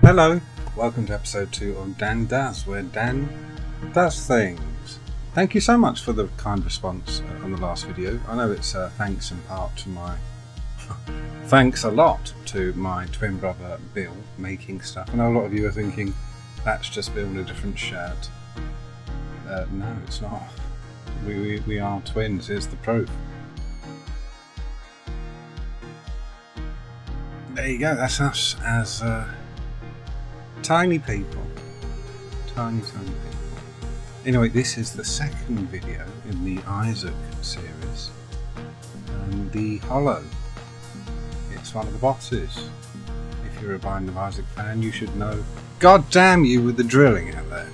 Hello, welcome to episode 2 of Dan Does, where Dan does things. Thank you so much for the kind response on the last video. I know it's thanks in part to my... thanks a lot to my twin brother Bill making stuff. I know a lot of you are thinking, that's just Bill in a different shirt. No, it's not. We are twins, here's the proof. There you go, that's us as tiny people. Tiny people. Anyway, this is the second video in the Isaac series. And the Hollow. It's one of the bosses. If you're a Binding of Isaac fan, you should know. God damn you with the drilling out there.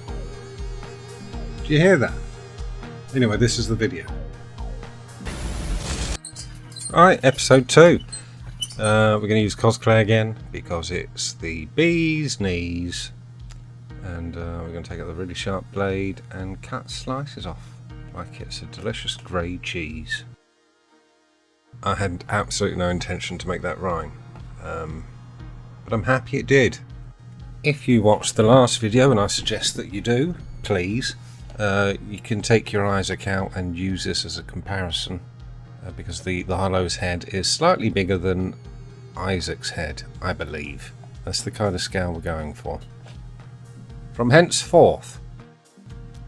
Do you hear that? Anyway, this is the video. Alright, episode 2. We're going to use Cosclay again because it's the bee's knees, and we're going to take out the really sharp blade and cut slices off like it's a delicious grey cheese. I had absolutely no intention to make that rhyme, but I'm happy it did. If you watched the last video, and I suggest that you do, please, you can take your Isaac out and use this as a comparison. Because the Hollow's head is slightly bigger than Isaac's head, I believe. That's the kind of scale we're going for. From henceforth,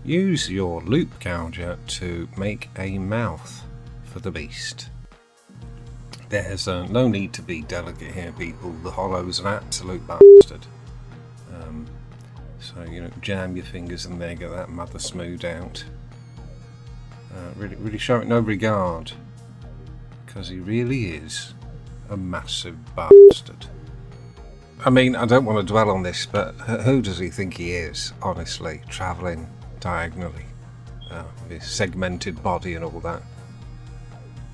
use your loop gouger to make a mouth for the beast. There's no need to be delicate here, people. The Hollow's an absolute bastard. So, you know, jam your fingers in there, get that mother smoothed out. Really show it no regard. Because he really is a massive bastard. I mean, I don't want to dwell on this, but who does he think he is, honestly, travelling diagonally with his segmented body and all that?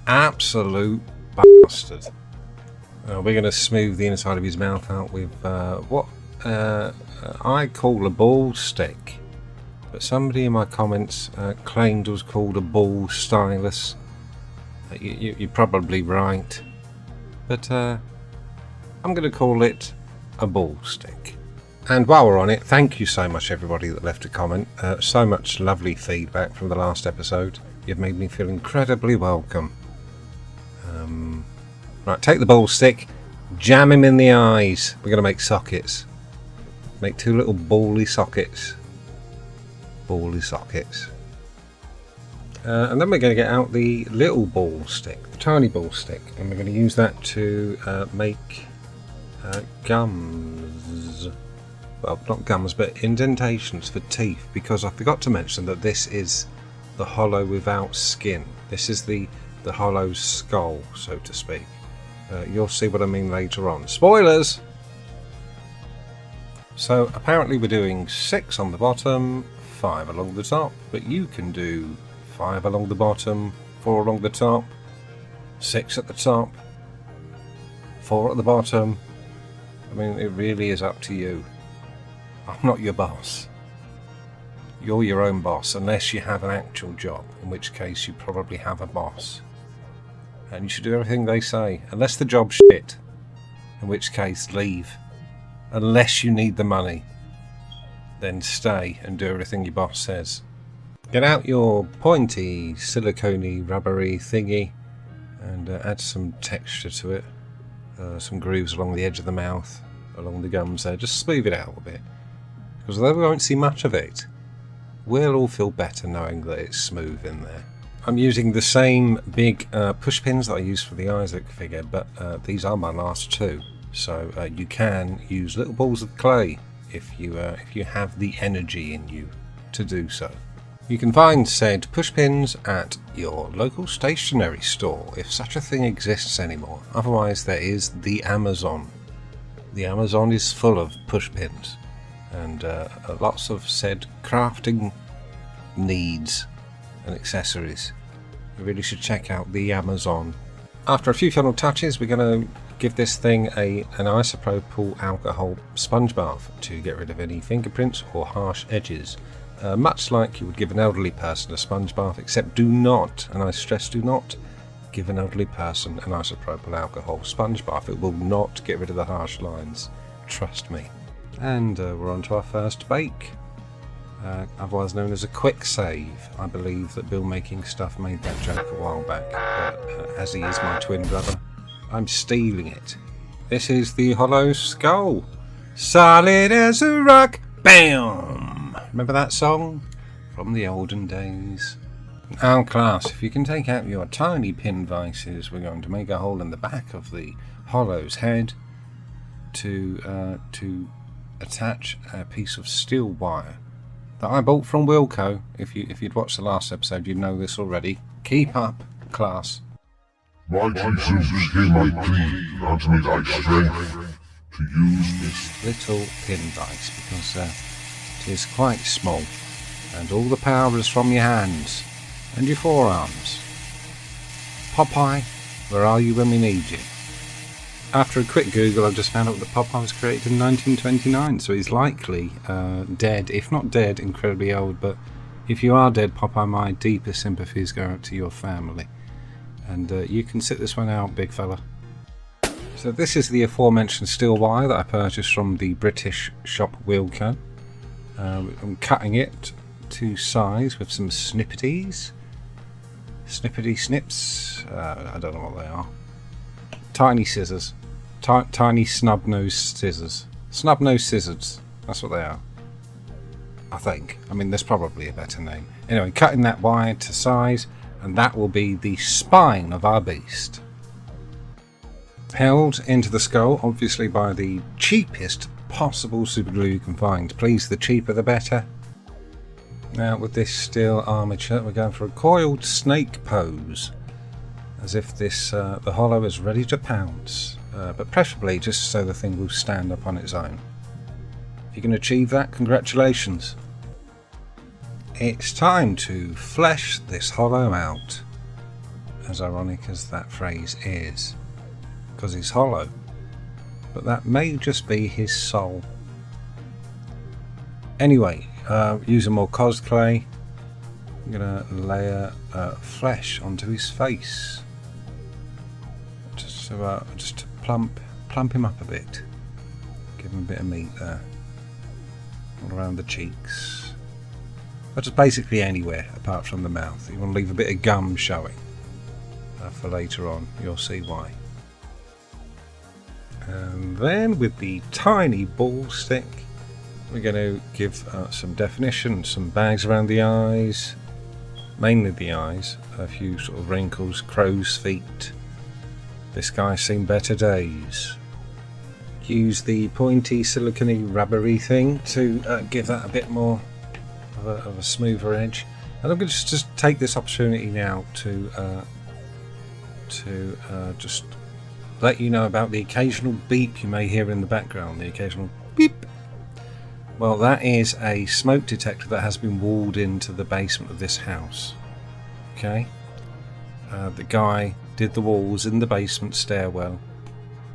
Absolute bastard. We're going to smooth the inside of his mouth out with what I call a ball stick, but somebody in my comments claimed it was called a ball stylus. You're probably right, but I'm going to call it a ball stick. And while we're on it, thank you so much everybody that left a comment. So much lovely feedback from the last episode. You've made me feel incredibly welcome. Right, take the ball stick, jam him in the eyes. We're going to make sockets. Make 2 little bally sockets. Bally sockets. And then we're going to get out the little ball stick, the tiny ball stick, and we're going to use that to make gums. Well, not gums, but indentations for teeth, because I forgot to mention that this is the Hollow without skin. This is the Hollow's skull, so to speak. You'll see what I mean later on. Spoilers! So apparently we're doing 6 on the bottom, 5 along the top, but you can do 5 along the bottom, 4 along the top, 6 at the top, 4 at the bottom. I mean, it really is up to you. I'm not your boss. You're your own boss, unless you have an actual job, in which case you probably have a boss. And you should do everything they say, unless the job's shit, in which case leave. Unless you need the money, then stay and do everything your boss says. Get out your pointy, silicone-y, rubbery thingy and add some texture to it. Some grooves along the edge of the mouth, along the gums there. Just smooth it out a bit. Because although we won't see much of it, we'll all feel better knowing that it's smooth in there. I'm using the same big push pins that I used for the Isaac figure, but these are my last 2. So you can use little balls of clay if you have the energy in you to do so. You can find said pushpins at your local stationery store, if such a thing exists anymore. Otherwise there is the Amazon. The Amazon is full of pushpins and lots of said crafting needs and accessories. You really should check out the Amazon. After a few final touches, we're going to give this thing an isopropyl alcohol sponge bath to get rid of any fingerprints or harsh edges. Much like you would give an elderly person a sponge bath, except do not, and I stress do not, give an elderly person an isopropyl alcohol sponge bath. It will not get rid of the harsh lines. Trust me. And we're on to our first bake, otherwise known as a quick save. I believe that Bill Making Stuff made that joke a while back, but as he is my twin brother, I'm stealing it. This is the hollow skull. Solid as a rock, BAM! Remember that song? From the olden days. Now class, if you can take out your tiny pin vices, we're going to make a hole in the back of the hollow's head to attach a piece of steel wire that I bought from Wilco. If you'd watched the last episode, you'd know this already. Keep up, class. Mighty Zeus, hear my plea, grant me thy strength to use this little pin vise, because it is quite small, and all the power is from your hands and your forearms. Popeye, where are you when we need you? After a quick Google, I've just found out that Popeye was created in 1929, so he's likely dead. If not dead, incredibly old, but if you are dead, Popeye, my deepest sympathies go out to your family. And you can sit this one out, big fella. So this is the aforementioned steel wire that I purchased from the British shop Wilco. I'm cutting it to size with some snippities. Snippety snips. I don't know what they are. Tiny scissors. Tiny snub-nosed scissors. Snub-nosed scissors. That's what they are. I think. I mean, there's probably a better name. Anyway, cutting that wire to size, and that will be the spine of our beast. Held into the skull, obviously by the cheapest possible super glue you can find. Please, the cheaper the better. Now, with this steel armature, we're going for a coiled snake pose, as if the hollow is ready to pounce, but preferably just so the thing will stand up on its own. If you can achieve that, congratulations. It's time to flesh this hollow out, as ironic as that phrase is, because he's hollow, but that may just be his soul. Anyway, using more Cosclay, I'm going to layer flesh onto his face, just to plump him up a bit, give him a bit of meat there, all around the cheeks, but just basically anywhere apart from the mouth. You want to leave a bit of gum showing for later on, you'll see why. And then with the tiny ball stick, we're going to give some definition, some bags around the eyes, mainly the eyes, a few sort of wrinkles, crow's feet. This guy's seen better days. Use the pointy silicone rubbery thing to give that a bit more of a smoother edge. And I'm going to just take this opportunity now to just let you know about the occasional beep you may hear in the background, the occasional beep. Well, that is a smoke detector that has been walled into the basement of this house. Okay? The guy did the walls in the basement stairwell,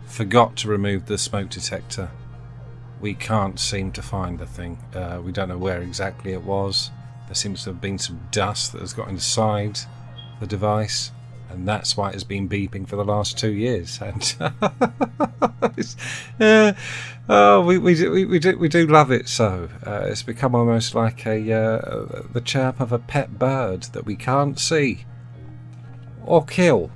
forgot to remove the smoke detector. We can't seem to find the thing. We don't know where exactly it was. There seems to have been some dust that has got inside the device, and that's why it's been beeping for the last 2 years. And we do love it so. It's become almost like the chirp of a pet bird that we can't see or kill.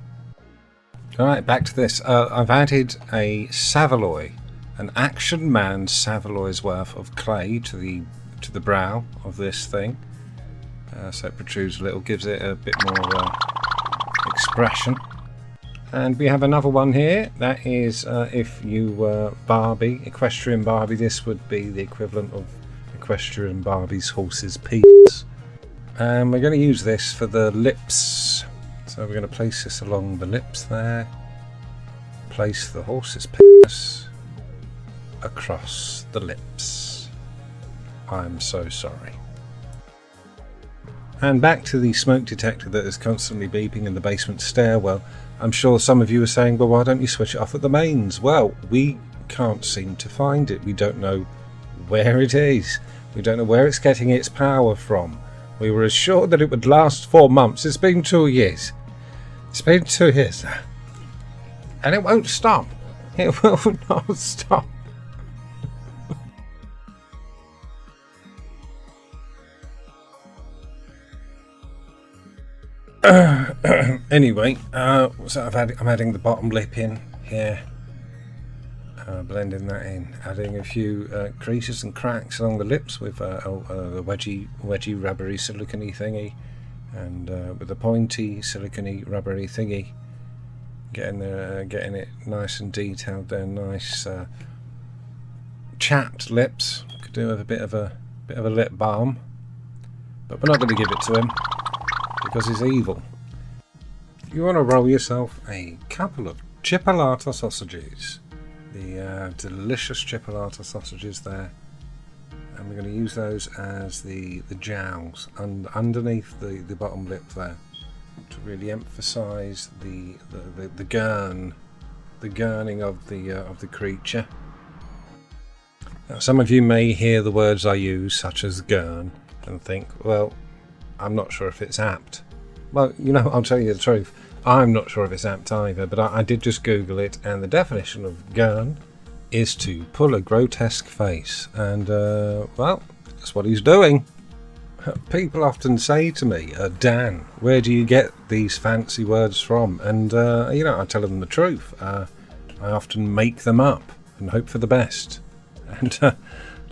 Alright, back to this. I've added a Savaloy, an Action Man Savaloy's worth of clay to the brow of this thing. So it protrudes a little, gives it a bit more expression. And we have another one here. That is, if you were Barbie, Equestrian Barbie, this would be the equivalent of Equestrian Barbie's horse's penis. And we're going to use this for the lips. So we're going to place this along the lips there. Place the horse's penis across the lips. I'm so sorry. And back to the smoke detector that is constantly beeping in the basement stairwell. I'm sure some of you are saying, well, why don't you switch it off at the mains? Well, we can't seem to find it. We don't know where it is. We don't know where it's getting its power from. We were assured that it would last 4 months. It's been 2 years. It's been 2 years now. And it won't stop. It will not stop. Anyway, so I'm adding the bottom lip in here, blending that in, adding a few creases and cracks along the lips with the wedgy rubbery silicone thingy, and with the pointy silicone rubbery thingy, getting it nice and detailed there, nice chapped lips. Could do with a bit of a lip balm, but we're not going to give it to him because he's evil. You want to roll yourself a couple of chipolata sausages, the delicious chipolata sausages there, and we're going to use those as the jowls underneath the bottom lip there, to really emphasise the gurning of the creature. Now, some of you may hear the words I use, such as gurn, and think, well, I'm not sure if it's apt. Well, you know, I'll tell you the truth. I'm not sure if it's apt either, but I did just Google it, and the definition of gurn is to pull a grotesque face. And, well, that's what he's doing. People often say to me, Dan, where do you get these fancy words from? And, you know, I tell them the truth. I often make them up and hope for the best. And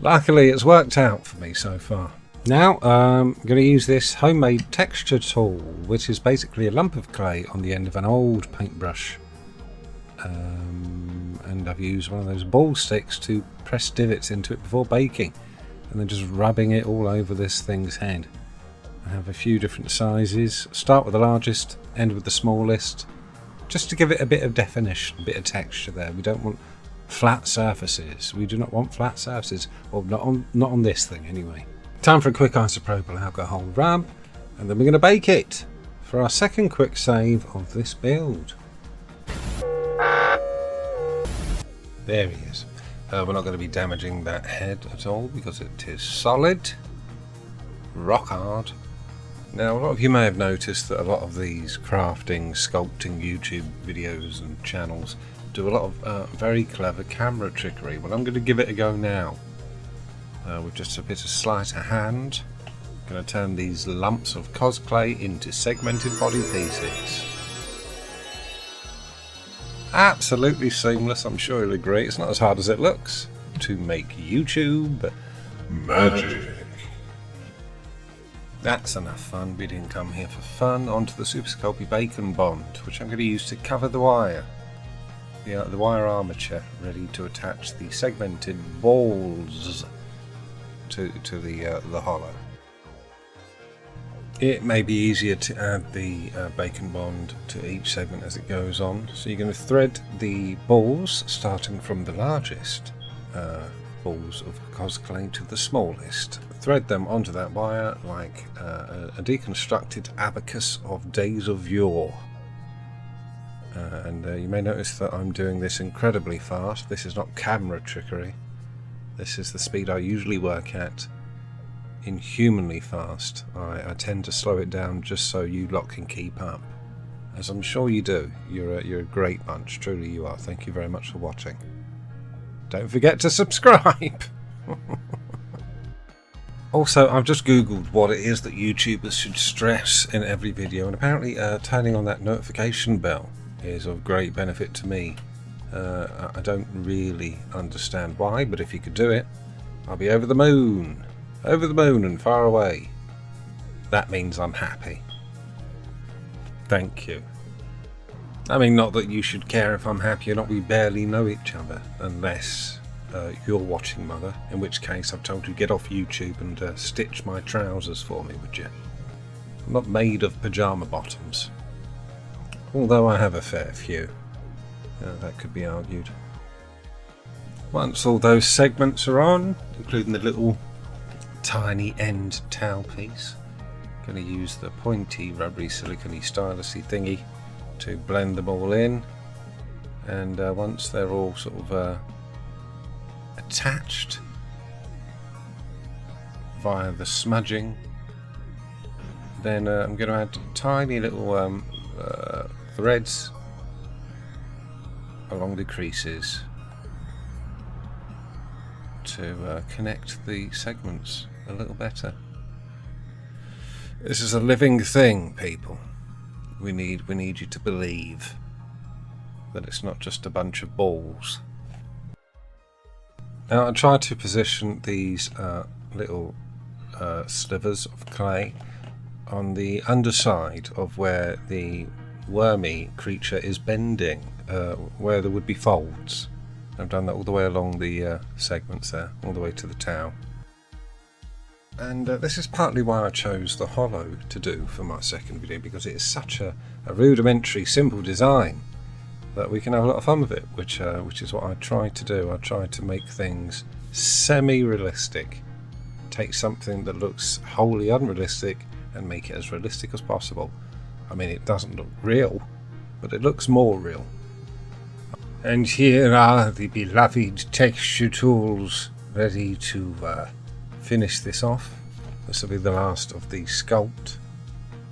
luckily it's worked out for me so far. Now I'm going to use this homemade texture tool, which is basically a lump of clay on the end of an old paintbrush. And I've used one of those ball sticks to press divots into it before baking, and then just rubbing it all over this thing's head. I have a few different sizes. Start with the largest, end with the smallest, just to give it a bit of definition, a bit of texture there. We don't want flat surfaces. We do not want flat surfaces, or not on this thing anyway. Time for a quick isopropyl alcohol rub, and then we're going to bake it for our second quick save of this build. There he is. We're not going to be damaging that head at all because it is solid, rock hard. Now, a lot of you may have noticed that a lot of these crafting, sculpting YouTube videos and channels do a lot of very clever camera trickery. Well, I'm going to give it a go now. With just a bit of sleight of hand, I'm going to turn these lumps of Cosclay into segmented body pieces. Absolutely seamless, I'm sure you'll agree. It's not as hard as it looks to make YouTube magic. That's enough fun. We didn't come here for fun. Onto the Super Sculpey Bacon Bond, which I'm going to use to cover the wire. The wire armature, ready to attach the segmented balls to the hollow. It may be easier to add the bacon bond to each segment as it goes on. So you're going to thread the balls starting from the largest balls of Cosclay to the smallest. Thread them onto that wire like a deconstructed abacus of days of yore. And you may notice that I'm doing this incredibly fast. This is not camera trickery. This is the speed I usually work at. Inhumanly fast. I tend to slow it down just so you lot can keep up, as I'm sure you do. You're a great bunch, truly you are. Thank you very much for watching. Don't forget to subscribe. Also, I've just googled what it is that YouTubers should stress in every video, and apparently turning on that notification bell is of great benefit to me. I don't really understand why, but if you could do it, I'll be over the moon. Over the moon and far away. That means I'm happy. Thank you. I mean, not that you should care if I'm happy or not. We barely know each other, unless you're watching, Mother, in which case I've told you get off YouTube and stitch my trousers for me, would you? I'm not made of pyjama bottoms. Although I have a fair few. That could be argued. Once all those segments are on, including the little tiny end towel piece, I'm going to use the pointy rubbery silicone stylus-y thingy to blend them all in, and once they're all sort of attached via the smudging, then I'm going to add tiny little threads along the creases to connect the segments a little better. This is a living thing, people. We need you to believe that it's not just a bunch of balls. Now I tried to position these little slivers of clay on the underside of where the wormy creature is bending, where there would be folds. I've done that all the way along the segments there, all the way to the towel. And this is partly why I chose the hollow to do for my second video, because it is such a rudimentary, simple design that we can have a lot of fun with it, which is what I tried to do. I tried to make things semi-realistic, take something that looks wholly unrealistic and make it as realistic as possible. I mean, it doesn't look real, but it looks more real. And here are the beloved texture tools ready to finish this off. This will be the last of the sculpt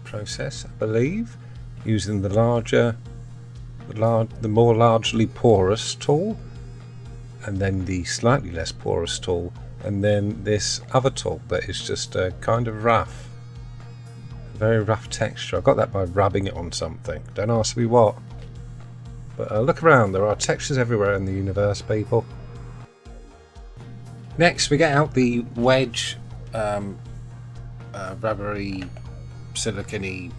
process, I believe, using the more largely porous tool, and then the slightly less porous tool, and then this other tool that is just kind of rough, very rough texture. I got that by rubbing it on something. Don't ask me what. But look around, there are textures everywhere in the universe, people. Next we get out the wedge, rubbery, silicone-y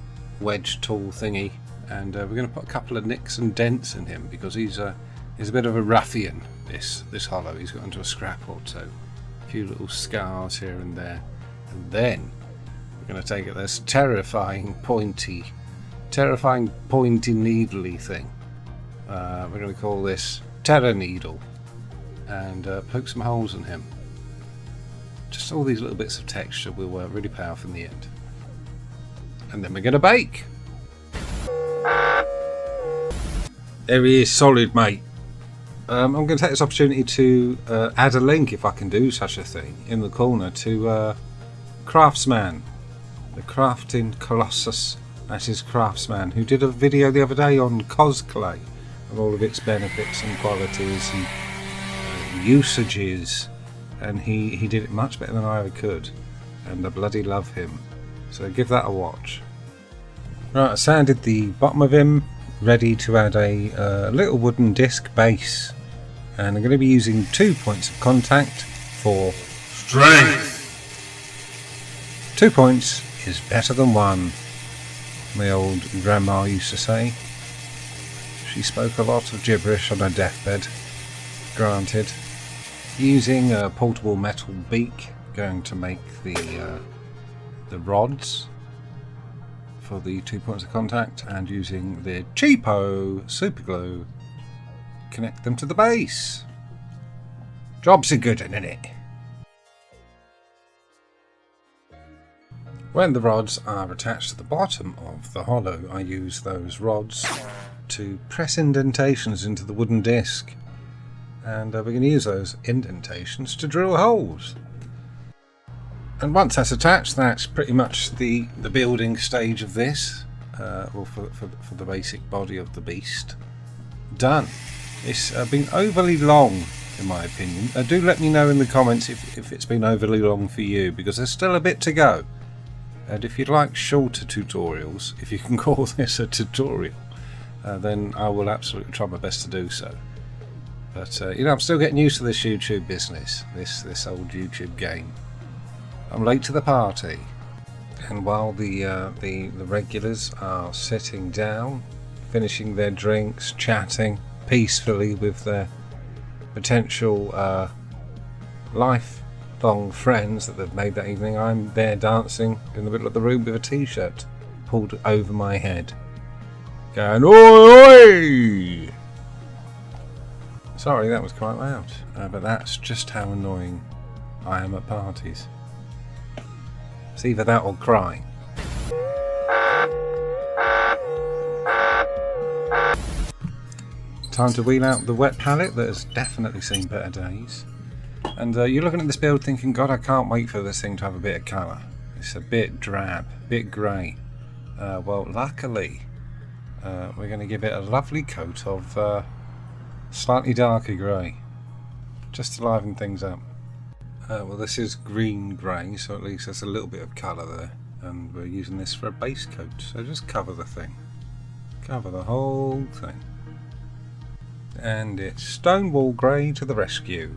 wedge tool thingy, and we're going to put a couple of nicks and dents in him because he's a bit of a ruffian. This hollow, he's got into a scrap or two, a few little scars here and there, and then we're going to take it this terrifying pointy needly thing. We're going to call this Terror Needle, and poke some holes in him. Just all these little bits of texture will really pay off in the end. And then we're going to bake. There he is, solid, mate. I'm going to take this opportunity to add a link, if I can do such a thing, in the corner to Crafsman, the crafting colossus. That is Crafsman, who did a video the other day on Cosclay and all of its benefits and qualities and usages, and he did it much better than I ever could, and I bloody love him, so give that a watch. Right, I sanded the bottom of him, ready to add a little wooden disc base, and I'm going to be using 2 points of contact for strength. 2 points is better than 1, my old grandma used to say. She spoke a lot of gibberish on her deathbed, granted. Using a portable metal beak, going to make the rods for the 2 points of contact, and using the cheapo super glue, connect them to the base. Jobs are good, isn't it? When the rods are attached to the bottom of the hollow, I use those rods to press indentations into the wooden disc, and we can use those indentations to drill holes. And once that's attached, that's pretty much the building stage of this, or for the basic body of the beast done. It's been overly long, in my opinion. Do let me know in the comments if it's been overly long for you, because there's still a bit to go. And if you'd like shorter tutorials, if you can call this a tutorial, then I will absolutely try my best to do so. But I'm still getting used to this YouTube business, this old YouTube game. I'm late to the party, and while the regulars are sitting down, finishing their drinks, chatting peacefully with their potential lifelong friends that they've made that evening, I'm there dancing in the middle of the room with a t-shirt pulled over my head, going oi oi! Sorry, that was quite loud, but that's just how annoying I am at parties. It's either that or crying. Time to wheel out the wet palette that has definitely seen better days. And you're looking at this build thinking, God, I can't wait for this thing to have a bit of colour. It's a bit drab, a bit grey. Well, luckily, we're going to give it a lovely coat of slightly darker grey, just to liven things up. Well, this is green grey, so at least there's a little bit of colour there, and we're using this for a base coat, so just cover the thing. Cover the whole thing. And it's Stonewall Grey to the rescue.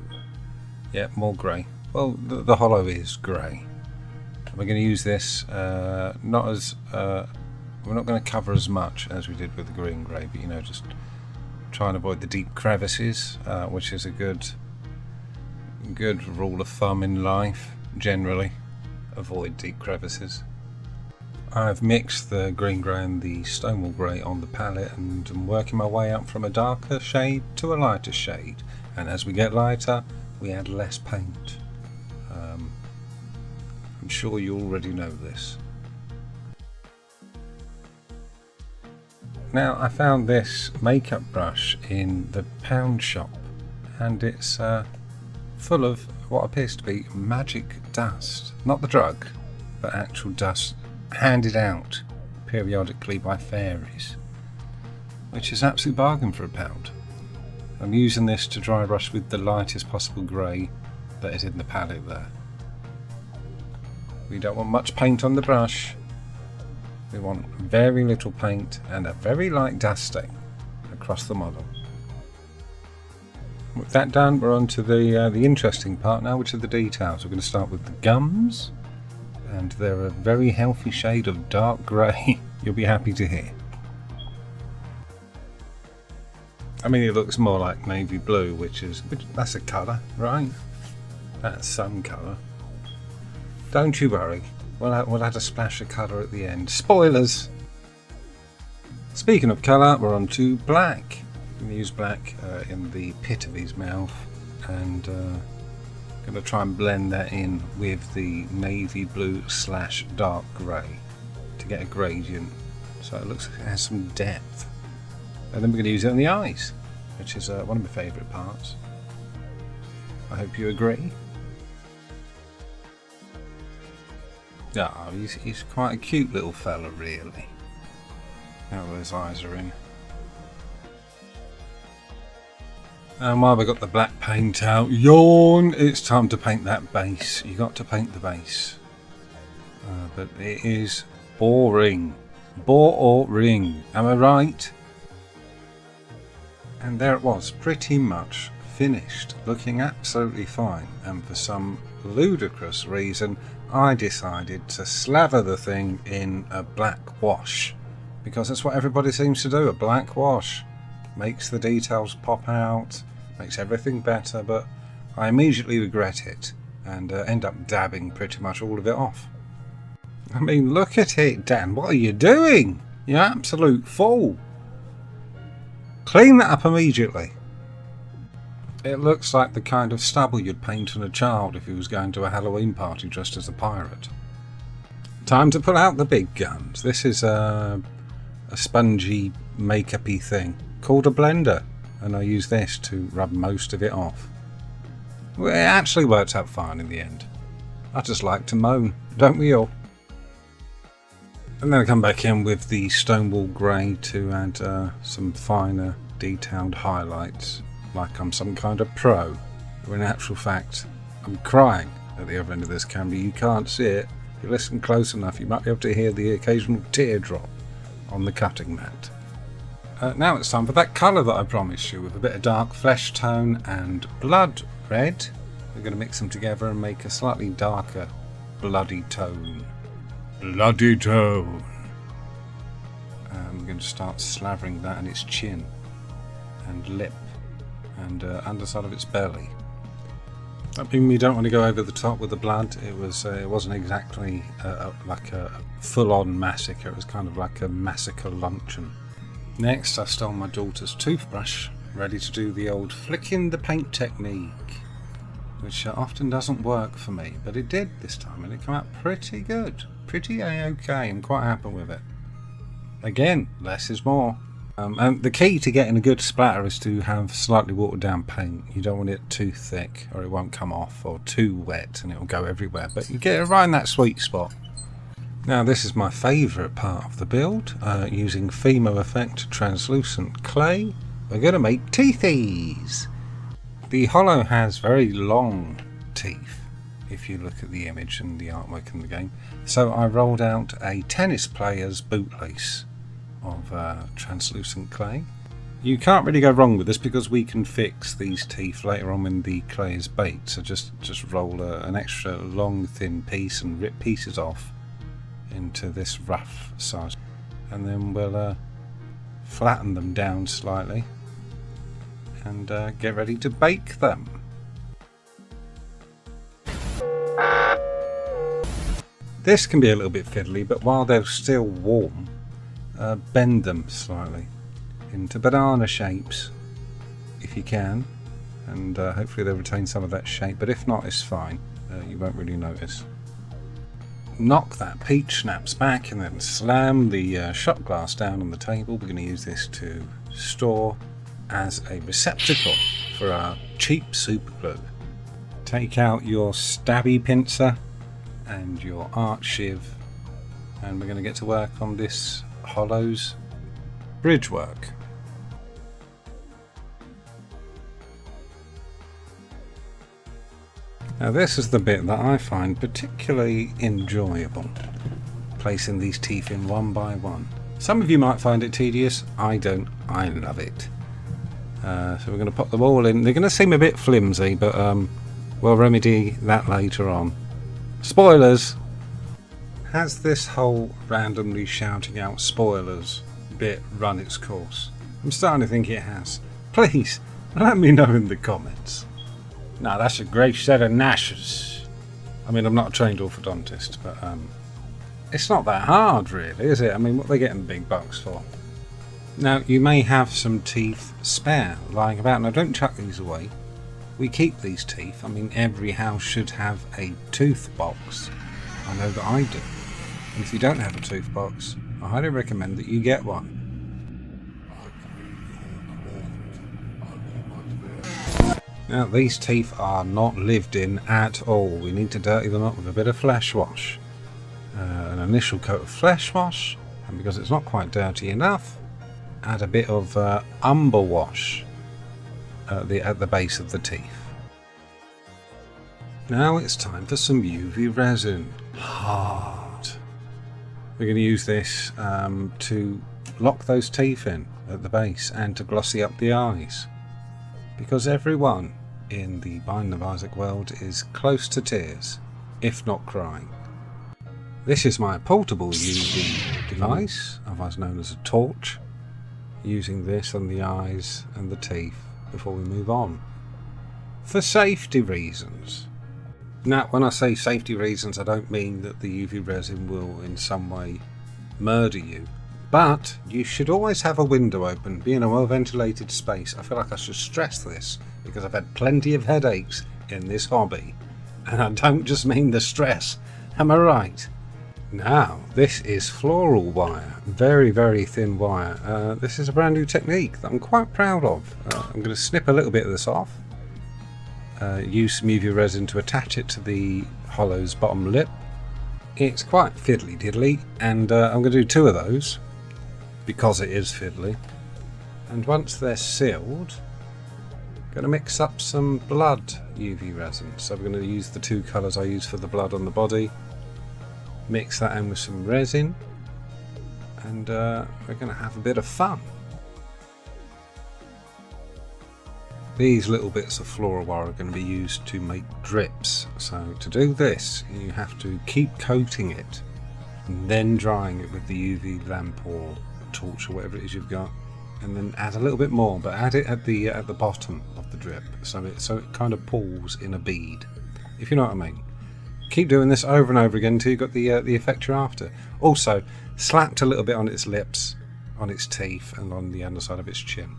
Yep, more grey. Well, the hollow is grey. We're going to use this we're not going to cover as much as we did with the green grey, but you know, just try and avoid the deep crevices, which is a good rule of thumb in life. Generally, avoid deep crevices. I've mixed the green grey and the Stonewall Grey on the palette, and I'm working my way up from a darker shade to a lighter shade. And as we get lighter, we add less paint. I'm sure you already know this. Now, I found this makeup brush in the pound shop, and it's full of what appears to be magic dust. Not the drug, but actual dust handed out periodically by fairies, which is absolute bargain for £1. I'm using this to dry brush with the lightest possible grey that is in the palette there. We don't want much paint on the brush. We want very little paint and a very light dusting across the model. With that done, we're on to the interesting part now, which are the details. We're going to start with the gums, and they're a very healthy shade of dark grey. You'll be happy to hear. I mean, it looks more like navy blue, which that's a colour, right? That's some colour. Don't you worry, we'll add a splash of colour at the end. Spoilers! Speaking of colour, we're on to black. I'm going to use black in the pit of his mouth, and going to try and blend that in with the navy blue / dark grey to get a gradient, so it looks like it has some depth. And then we're going to use it on the eyes, which is one of my favourite parts. I hope you agree. Oh, he's quite a cute little fella, really. Now those eyes are in. And while we've got the black paint out, yawn! It's time to paint that base. You got to paint the base. But it is boring. Boring. Am I right? And there it was, pretty much finished, looking absolutely fine. And for some ludicrous reason, I decided to slather the thing in a black wash, because that's what everybody seems to do. A black wash makes the details pop out, makes everything better, but I immediately regret it and end up dabbing pretty much all of it off. I mean, look at it, Dan, what are you doing? You absolute fool. Clean that up immediately. It looks like the kind of stubble you'd paint on a child if he was going to a Halloween party dressed as a pirate. Time to pull out the big guns. This is a spongy, makeup-y thing called a blender, and I use this to rub most of it off. Well, it actually worked out fine in the end. I just like to moan, don't we all? And then I come back in with the Stonewall Grey to add some finer, detailed highlights, like I'm some kind of pro, when in actual fact I'm crying at the other end of this camera. You can't see it. If you listen close enough, you might be able to hear the occasional teardrop on the cutting mat. Now it's time for that colour that I promised you, with a bit of dark flesh tone and blood red. We're going to mix them together and make a slightly darker bloody tone. Bloody tone! We're going to start slavering that in its chin and lip and underside of its belly. I mean, we don't want to go over the top with the blood. It wasn't exactly like a full-on massacre. It was kind of like a massacre luncheon. Next, I stole my daughter's toothbrush, ready to do the old flicking the paint technique, which often doesn't work for me, but it did this time, and it came out pretty good. Pretty A-okay. I'm quite happy with it. Again, less is more. And the key to getting a good splatter is to have slightly watered down paint. You don't want it too thick or it won't come off, or too wet and it will go everywhere, but you get it right in that sweet spot. Now this is my favourite part of the build, using Fimo Effect translucent clay. We're going to make teethies. The hollow has very long teeth, if you look at the image and the artwork in the game. So I rolled out a tennis player's bootlace of translucent clay. You can't really go wrong with this because we can fix these teeth later on when the clay is baked. So just roll an extra long thin piece and rip pieces off into this rough size, and then we'll flatten them down slightly and get ready to bake them. This can be a little bit fiddly, but while they're still warm, bend them slightly into banana shapes if you can, and hopefully they'll retain some of that shape, but if not, it's fine. You won't really notice. Knock that peach schnapps back and then slam the shot glass down on the table. We're going to use this to store as a receptacle for our cheap super glue. Take out your stabby pincer and your art shiv, and we're going to get to work on this hollows bridge work. Now this is the bit that I find particularly enjoyable, placing these teeth in one by one. Some of you might find it tedious, I don't, I love it. So we're going to put them all in. They're going to seem a bit flimsy, but we'll remedy that later on. Spoilers! Has this whole randomly shouting out spoilers bit run its course? I'm starting to think it has. Please, let me know in the comments. Now that's a great set of gnashes. I mean, I'm not a trained orthodontist, but it's not that hard really, is it? I mean, what are they getting big bucks for? Now, you may have some teeth spare lying about. Now, don't chuck these away. We keep these teeth. I mean, every house should have a tooth box. I know that I do. And if you don't have a tooth box, I highly recommend that you get one. Now, these teeth are not lived in at all. We need to dirty them up with a bit of flesh wash. An initial coat of flesh wash, and because it's not quite dirty enough, add a bit of umber wash at the base of the teeth. Now it's time for some UV resin. Hard. We're going to use this to lock those teeth in at the base and to glossy up the eyes. Because everyone in the Binding of Isaac world is close to tears, if not crying. This is my portable UV device, otherwise known as a torch. Using this on the eyes and the teeth before we move on. For safety reasons. Now, when I say safety reasons, I don't mean that the UV resin will in some way murder you. But you should always have a window open, be in a well-ventilated space. I feel like I should stress this because I've had plenty of headaches in this hobby. And I don't just mean the stress, am I right? Now, this is floral wire, very, very thin wire. This is a brand new technique that I'm quite proud of. I'm going to snip a little bit of this off, use some UV resin to attach it to the hollow's bottom lip. It's quite fiddly diddly, and I'm going to do 2 of those because it is fiddly. And once they're sealed, I'm going to mix up some blood UV resin. So we're going to use the 2 colours I use for the blood on the body. Mix that in with some resin, and we're going to have a bit of fun. These little bits of floral wire are going to be used to make drips. So to do this, you have to keep coating it and then drying it with the UV lamp or torch or whatever it is you've got, and then add a little bit more, but add it at the bottom of the drip so it kind of pulls in a bead, if you know what I mean. Keep doing this over and over again until you've got the effect you're after. Also, slapped a little bit on its lips, on its teeth, and on the underside of its chin.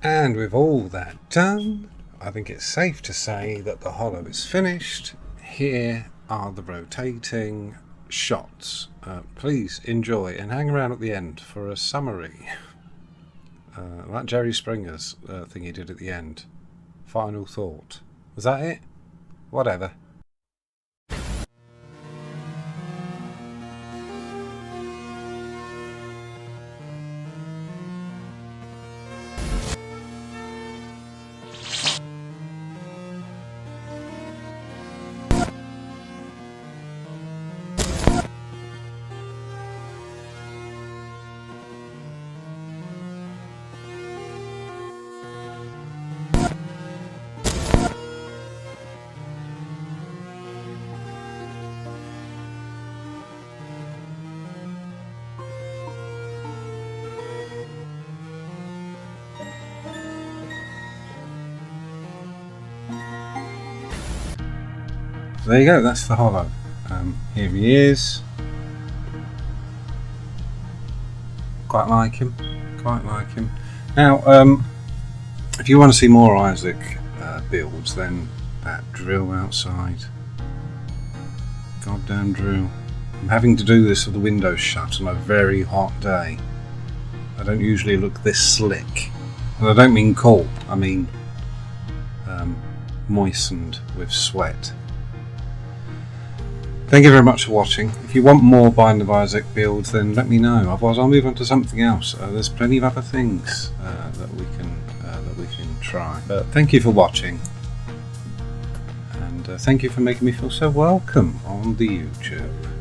And with all that done, I think it's safe to say that the hollow is finished. Here are the rotating shots. Please enjoy and hang around at the end for a summary. Like Jerry Springer's thing he did at the end. Final thought. Was that it? Whatever. there you go, that's the hollow. Here he is. Quite like him. Quite like him. Now, if you want to see more Isaac builds, then that drill outside. Goddamn drill. I'm having to do this with the windows shut on a very hot day. I don't usually look this slick. And I don't mean cold, I mean moistened with sweat. Thank you very much for watching. If you want more Binding of Isaac builds, then let me know. Otherwise, I'll move on to something else. There's plenty of other things that we can try. But thank you for watching, and thank you for making me feel so welcome on the YouTube.